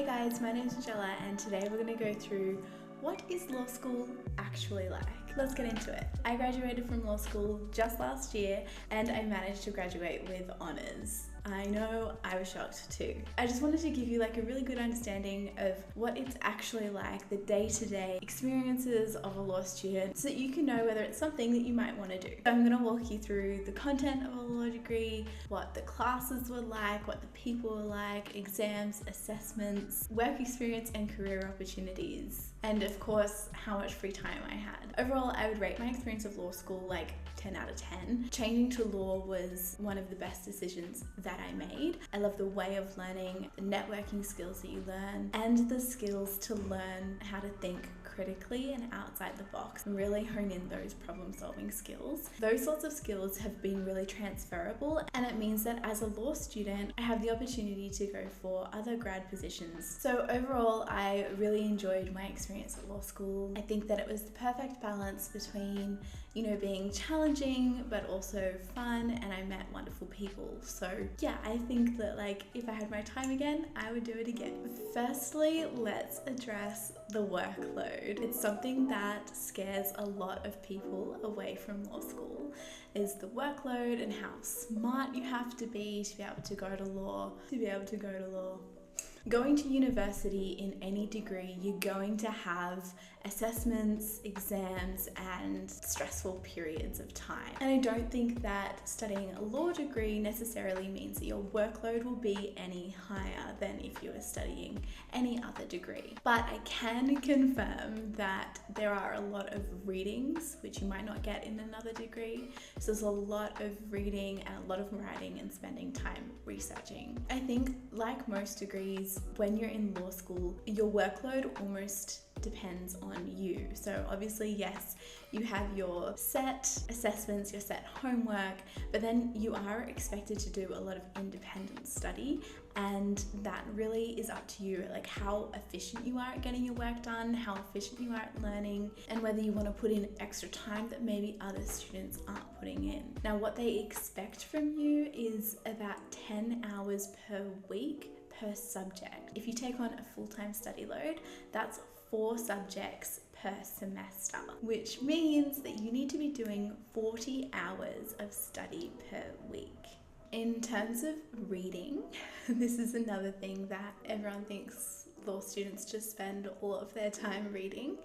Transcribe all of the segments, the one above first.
Hey guys, my name is Majella and today we're going to go through what is law school actually like. Let's get into it. I graduated from law school just last year and I managed to graduate with honours. I know, I was shocked too. I just wanted to give you like a really good understanding of what it's actually like, the day-to-day experiences of a law student, so that you can know whether it's something that you might want to do. So I'm going to walk you through the content of a law degree, what the classes were like, what the people were like, exams, assessments, work experience and career opportunities, and of course how much free time I had. Overall, I would rate my experience of law school like 10 out of 10. Changing to law was one of the best decisions that I made. I love the way of learning, the networking skills that you learn, and the skills to learn how to think critically and outside the box and really hone in those problem solving skills. Those sorts of skills have been really transferable, and it means that as a law student I have the opportunity to go for other grad positions. So overall I really enjoyed my experience at law school. I think that it was the perfect balance between, you know, being challenging but also fun, and I met wonderful people. So yeah, I think that like if I had my time again, I would do it again. Firstly, let's address the workload. It's something that scares a lot of people away from law school, is the workload and how smart you have to be able to go to law, Going to university in any degree, you're going to have assessments, exams, and stressful periods of time. And I don't think that studying a law degree necessarily means that your workload will be any higher than if you were studying any other degree. But I can confirm that there are a lot of readings, which you might not get in another degree. So there's a lot of reading and a lot of writing and spending time researching. I think like most degrees, when you're in law school, your workload almost depends on you. So obviously, yes, you have your set assessments, your set homework, but then you are expected to do a lot of independent study, and that really is up to you, like how efficient you are at getting your work done, how efficient you are at learning, and whether you want to put in extra time that maybe other students aren't putting in. Now, what they expect from you is about 10 hours per week per subject. If you take on a full-time study load, that's 4 subjects per semester, which means that you need to be doing 40 hours of study per week. In terms of reading, this is another thing that everyone thinks law students just spend all of their time reading.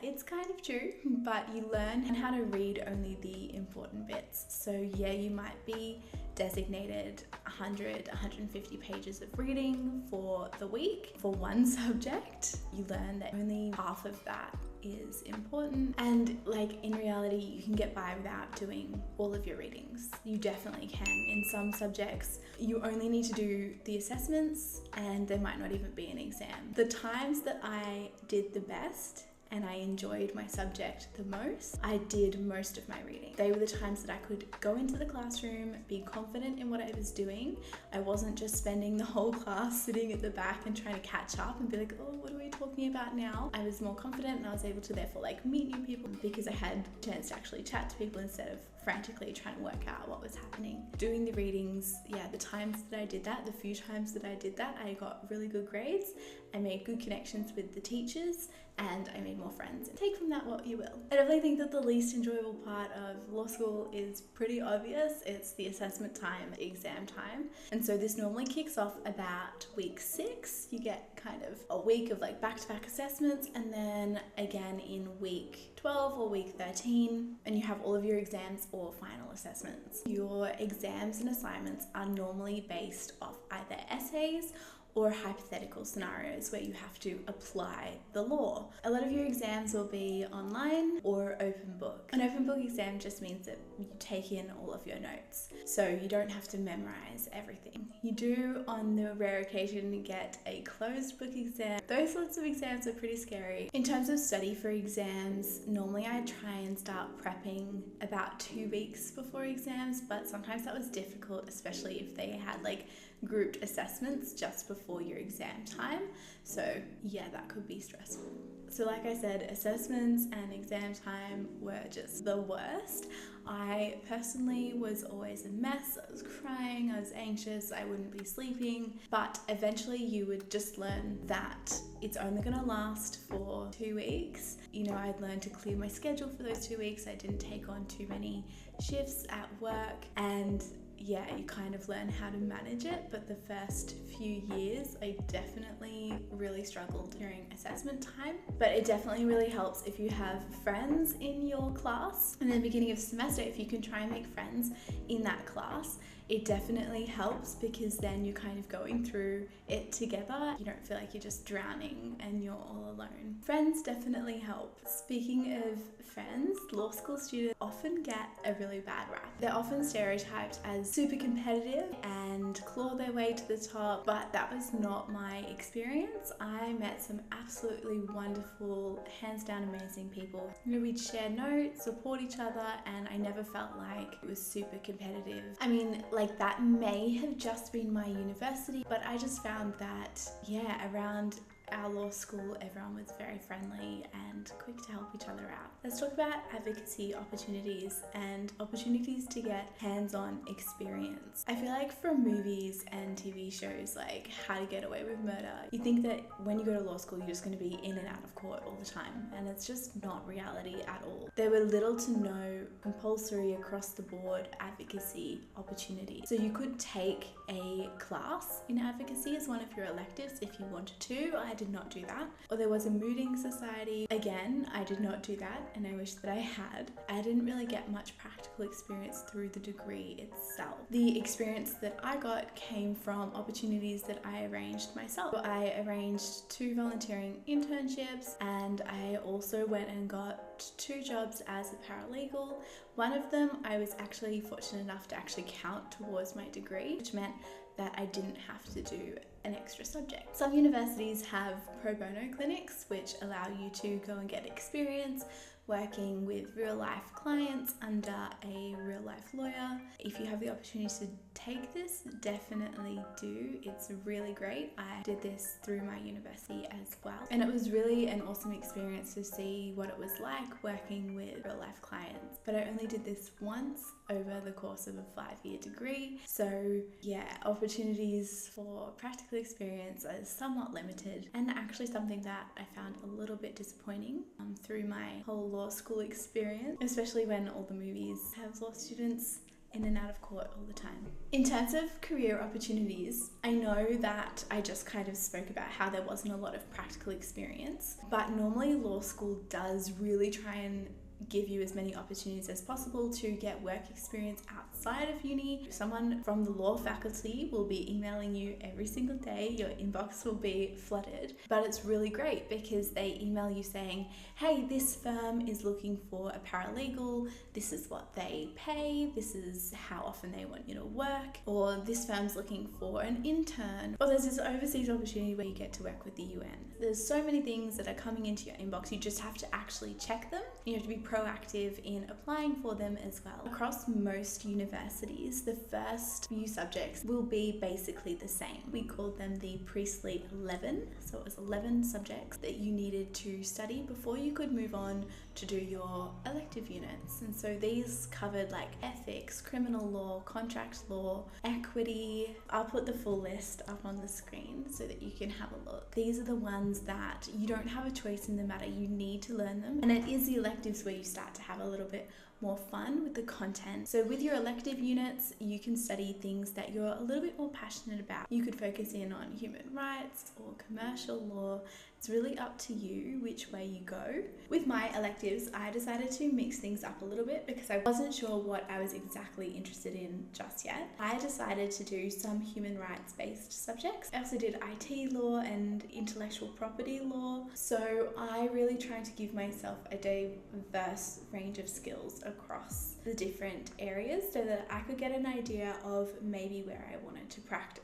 It's kind of true, but you learn how to read only the important bits. So yeah, you might be designated 100, 150 pages of reading for the week for one subject. You learn that only half of that is important, and like in reality you can get by without doing all of your readings. You definitely can. In some subjects you only need to do the assessments and there might not even be an exam. The times that I did the best and I enjoyed my subject the most, I did most of my reading. They were the times that I could go into the classroom, be confident in what I was doing. I wasn't just spending the whole class sitting at the back and trying to catch up and be like, oh, what are we talking about now? I was more confident and I was able to therefore like meet new people because I had a chance to actually chat to people instead of frantically trying to work out what was happening. Doing the readings, yeah, the times that I did that, the few times that I did that, I got really good grades. I made good connections with the teachers and I made more friends. Take from that what you will. I definitely think that the least enjoyable part of law school is pretty obvious. It's the assessment time, exam time. And so this normally kicks off about week 6. You get kind of a week of like back-to-back assessments, and then again in week 12 or week 13, and you have all of your exams or final assessments. Your exams and assignments are normally based off either essays or hypothetical scenarios where you have to apply the law. A lot of your exams will be online or open book. An open book exam just means that you take in all of your notes, so you don't have to memorize everything. You do, on the rare occasion, get a closed book exam. Those sorts of exams are pretty scary. In terms of study for exams, normally I try and start prepping about 2 weeks before exams, but sometimes that was difficult, especially if they had like grouped assessments just before your exam time. So yeah, that could be stressful. So like I said, assessments and exam time were just the worst. I personally was always a mess. I was crying, I was anxious, I wouldn't be sleeping. But eventually you would just learn that it's only going to last for 2 weeks. You know, I'd learned to clear my schedule for those 2 weeks. I didn't take on too many shifts at work, and yeah, you kind of learn how to manage it. But the first few years, I definitely really struggled during assessment time. But it definitely really helps if you have friends in your class. In the beginning of the semester, if you can try and make friends in that class, it definitely helps, because then you're kind of going through it together. You don't feel like you're just drowning and you're all alone. Friends definitely help. Speaking of friends, law school students often get a really bad rap. They're often stereotyped as super competitive and claw their way to the top, but that was not my experience. I met some absolutely wonderful, hands down amazing people. You know, we'd share notes, support each other, and I never felt like it was super competitive. I mean, like, that may have just been my university, but I just found that, yeah, around our law school, everyone was very friendly and quick to help each other out. Let's talk about advocacy opportunities and opportunities to get hands-on experience. I feel like from movies and TV shows like How to Get Away with Murder, you think that when you go to law school, you're just going to be in and out of court all the time, and it's just not reality at all. There were little to no compulsory across the board advocacy opportunities. So you could take a class in advocacy as one of your electives if you wanted to. I did not do that. Or there was a mooting society. Again, I did not do that, and I wish that I had. I didn't really get much practical experience through the degree itself. The experience that I got came from opportunities that I arranged myself. So I arranged 2 volunteering internships, and I also went and got 2 jobs as a paralegal. One of them I was actually fortunate enough to actually count towards my degree, which meant that I didn't have to do an extra subject. Some universities have pro bono clinics, which allow you to go and get experience working with real life clients under a real life lawyer. If you have the opportunity to take this, definitely do. It's really great. I did this through my university as well, and it was really an awesome experience to see what it was like working with real life clients. But I only did this once over the course of a 5-year degree. So yeah, opportunities for practical experience are somewhat limited, and actually something that I found a little bit disappointing through my whole law school experience, especially when all the movies have law students in and out of court all the time. In terms of career opportunities, I know that I just kind of spoke about how there wasn't a lot of practical experience, but normally law school does really try and give you as many opportunities as possible to get work experience outside of uni. Someone from the law faculty will be emailing you every single day. Your inbox will be flooded, but it's really great because they email you saying, hey, this firm is looking for a paralegal, this is what they pay, this is how often they want you to work, or this firm's looking for an intern, or there's this overseas opportunity where you get to work with the UN. There's so many things that are coming into your inbox. You just have to actually check them. You have to be proactive in applying for them as well. Across most universities, the first few subjects will be basically the same. We called them the Priestley 11. So it was 11 subjects that you needed to study before you could move on to do your elective units. And so these covered like ethics, criminal law, contract law, equity. I'll put the full list up on the screen so that you can have a look. These are the ones that you don't have a choice in the matter. You need to learn them. And it is the electives where you start to have a little bit more fun with the content. So with your elective units, you can study things that you're a little bit more passionate about. You could focus in on human rights or commercial law. It's really up to you which way you go. With my electives, I decided to mix things up a little bit because I wasn't sure what I was exactly interested in just yet. I decided to do some human rights based subjects. I also did IT law and intellectual property law. So I really tried to give myself a diverse range of skills across the different areas so that I could get an idea of maybe where I wanted to practice.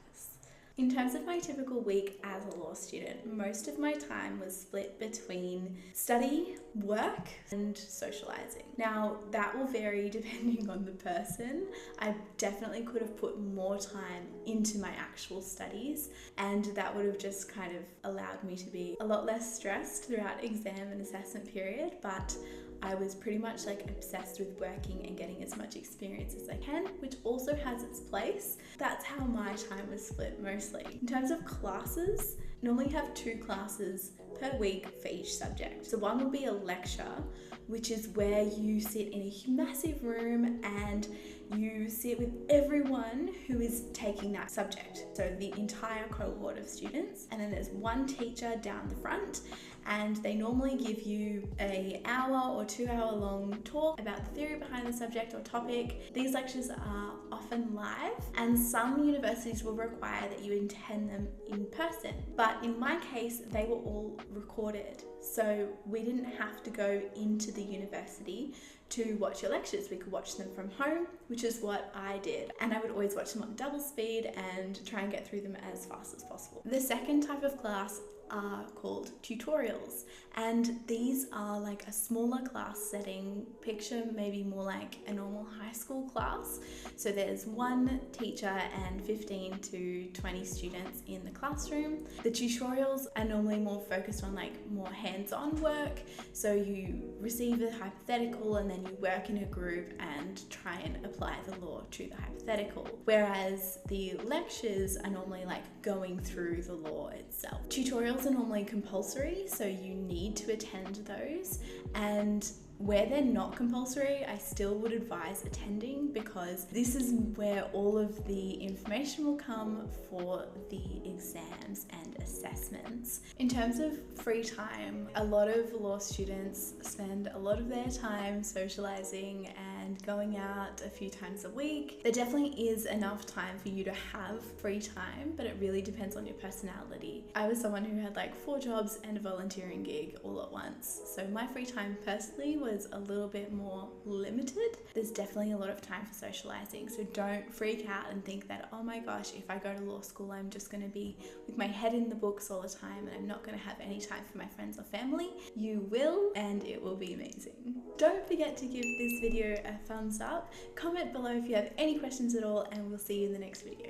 In terms of my typical week as a law student, most of my time was split between study, work, and socializing. Now, that will vary depending on the person. I definitely could have put more time into my actual studies, and that would have just kind of allowed me to be a lot less stressed throughout exam and assessment period, but I was pretty much like obsessed with working and getting as much experience as I can, which also has its place. That's how my time was split mostly. In terms of classes, normally have 2 classes per week for each subject. So one will be a lecture, which is where you sit in a massive room and you sit with everyone who is taking that subject. So the entire cohort of students. And then there's one teacher down the front, and they normally give you an hour or 2 hour long talk about the theory behind the subject or topic. These lectures are often live, and some universities will require that you attend them in person. But in my case, they were all recorded. So we didn't have to go into the university to watch your lectures. We could watch them from home, which is what I did. And I would always watch them on double speed and try and get through them as fast as possible. The second type of class are called tutorials, and these are like a smaller class setting. Picture maybe more like a normal high school class. So there's one teacher and 15 to 20 students in the classroom. The tutorials are normally more focused on like more hands-on work. So you receive a hypothetical and then you work in a group and try and apply the law to the hypothetical. Whereas the lectures are normally like going through the law itself. Tutorials are normally compulsory, so you need to attend those, and where they're not compulsory, I still would advise attending, because this is where all of the information will come for the exams and assessments. In terms of free time, a lot of law students spend a lot of their time socializing and going out a few times a week. There definitely is enough time for you to have free time, but it really depends on your personality. I was someone who had like 4 jobs and a volunteering gig all at once, so my free time personally was a little bit more limited. There's definitely a lot of time for socializing, so don't freak out and think that, oh my gosh, if I go to law school, I'm just going to be with my head in the books all the time and I'm not going to have any time for my friends or family. You will, and it will be amazing. Don't forget to give this video a thumbs up, comment below if you have any questions at all, and we'll see you in the next video.